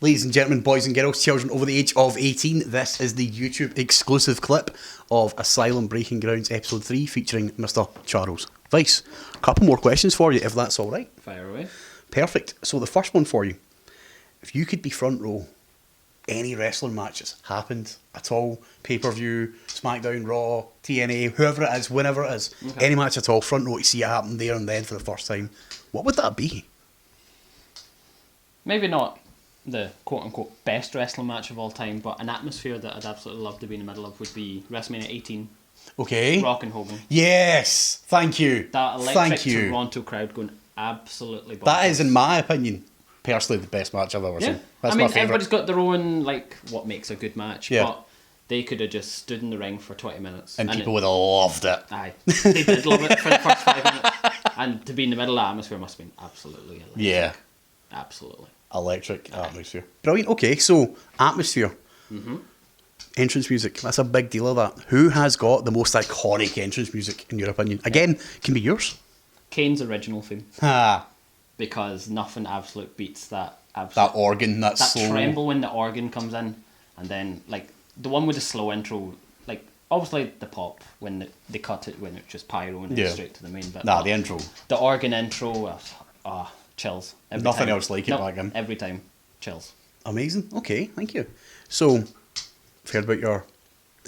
Ladies and gentlemen, boys and girls, children over the age of 18, this is the YouTube exclusive clip of Asylum Breaking Grounds Episode 3 featuring Mr. Charles Vyce. A couple more questions for you, if that's all right. Fire away. Perfect. So the first one for you. If you could be front row, any wrestling matches happened at all, pay-per-view, SmackDown, Raw, TNA, whoever it is, whenever it is, any match at all, front row to see it happen there and then for the first time, what would that be? Maybe not the quote-unquote best wrestling match of all time, but an atmosphere that I'd absolutely love to be in the middle of would be WrestleMania 18. Okay. Rock and Hogan. Yes! Thank you. That electric Toronto crowd going absolutely bonkers. That is, in my opinion, personally the best match I've ever seen. That's my favourite. Everybody's got their own, like, what makes a good match, Yeah. but they could have just stood in the ring for 20 minutes. And people would have loved it. Aye. They did love it for the first 5 minutes. And to be in the middle of that atmosphere must have been absolutely electric. Yeah. Absolutely. Electric atmosphere. Brilliant. Okay, so atmosphere. Entrance music. That's a big deal of that. Who has got the most iconic entrance music, in your opinion? Again, can be yours. Kane's original theme. Ah. Because nothing absolute beats that That organ, that slow... tremble when the organ comes in. And then, like, the one with the slow intro, like, obviously the pop, when they cut it, when it's just pyro and it's straight to the main bit. Nah, the intro. The organ intro, chills. Nothing else like it back in. Every time, chills. Amazing. Okay, thank you. So, I've heard about your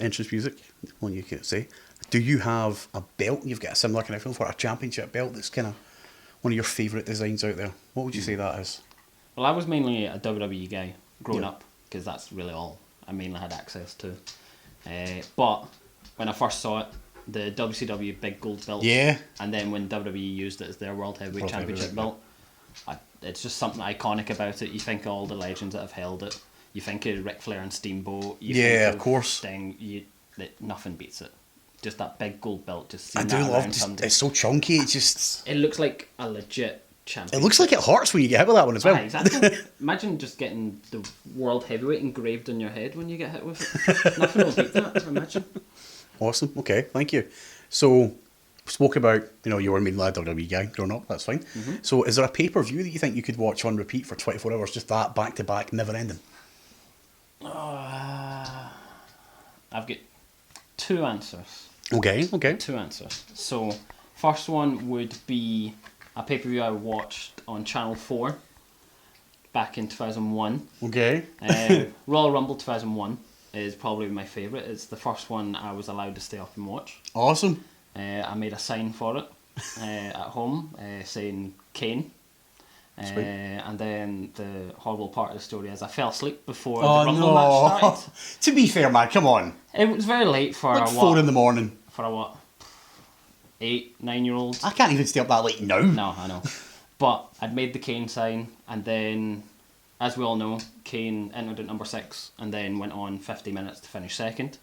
entrance music, one you could say. Do you have a belt you've got a similar kind of feel for, a championship belt that's kind of one of your favourite designs out there? What would you say that is? Well, I was mainly a WWE guy growing up, because that's really all I mainly had access to. But when I first saw it, the WCW big gold belt, and then when WWE used it as their World Heavyweight Championship belt, it's just something iconic about it. You think of all the legends that have held it. You think of Ric Flair and Steamboat. You think of course. Sting. Nothing beats it. Just that big gold belt. Just I do love it. It's so chunky. It looks like a legit champion. It looks like it hurts when you get hit with that one as well. Exactly. Imagine just getting the World Heavyweight engraved on your head when you get hit with it. Nothing will beat that, imagine. Awesome. Okay, thank you. So, spoke about, you were mainly a WWE guy growing up, that's fine. So, is there a pay-per-view that you think you could watch on repeat for 24 hours, just that, back-to-back, never-ending? I've got two answers. Okay. Two answers. So, first one would be a pay-per-view I watched on Channel 4 back in 2001. Okay. Royal Rumble 2001 is probably my favourite. It's the first one I was allowed to stay up and watch. Awesome. I made a sign for it at home saying Kane. And then the horrible part of the story is I fell asleep before the Rumble match started. To be fair, man, come on. It was very late for like 4 in the morning. For a 8, 9-year-old. I can't even stay up that late now. No, I know. But I'd made the Kane sign, and then, as we all know, Kane entered at number 6, and then went on 50 minutes to finish second.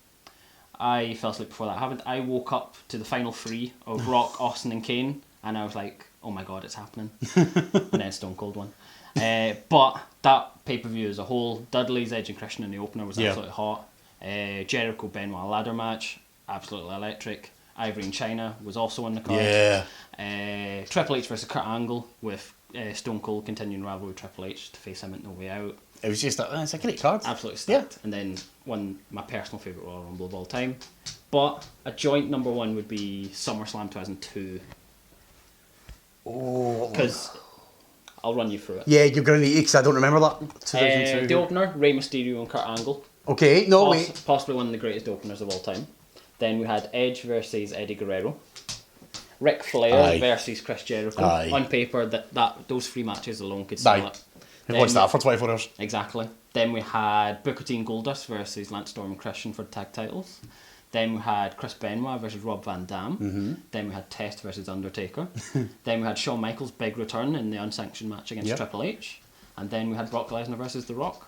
I fell asleep before that happened. I woke up to the final 3 of Rock, Austin, and Kane, and I was like, oh my god, it's happening. And then Stone Cold won. But that pay-per-view as a whole, Dudley's Edge and Christian in the opener was absolutely hot. Jericho Benoit ladder match, absolutely electric. Ivory and China was also on the card. Yeah. Triple H versus Kurt Angle with Stone Cold continuing rivalry with Triple H to face him at No Way Out. It was just it's a great card. Absolutely stacked. And then my personal favourite Royal Rumble of all time. But a joint number 1 would be SummerSlam 2002. Oh. Because I'll run you through it. Yeah, you're going to need it because I don't remember that. 2002. The opener, Rey Mysterio and Kurt Angle. Okay, wait. Possibly one of the greatest openers of all time. Then we had Edge versus Eddie Guerrero. Ric Flair versus Chris Jericho. On paper, that those 3 matches alone could sell it. Who watched that for 24 hours? Exactly. Then we had Booker T and Goldust versus Lance Storm and Christian for the tag titles. Then we had Chris Benoit versus Rob Van Dam. Then we had Test versus Undertaker. Then we had Shawn Michaels' big return in the unsanctioned match against Triple H. And then we had Brock Lesnar versus The Rock.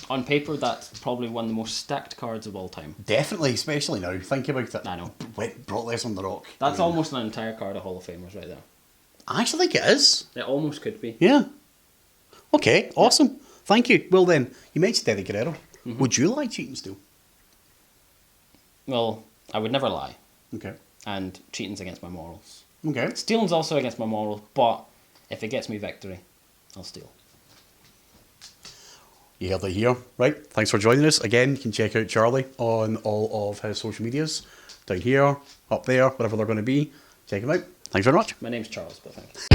On paper, that's probably one of the most stacked cards of all time. Definitely, especially now. Think about it. I know. Brock Lesnar and The Rock. That's almost an entire card of Hall of Famers right there. I actually think it is. It almost could be. Yeah. Okay, awesome. Thank you. Well then, you mentioned Eddie Guerrero. Would you lie, cheating still? Well, I would never lie. Okay. And cheating's against my morals. Okay. Stealing's also against my morals, but if it gets me victory, I'll steal. You heard it here, right? Thanks for joining us. Again, you can check out Charlie on all of his social medias, down here, up there, wherever they're going to be. Check him out. Thanks very much. My name's Charles, but thank you.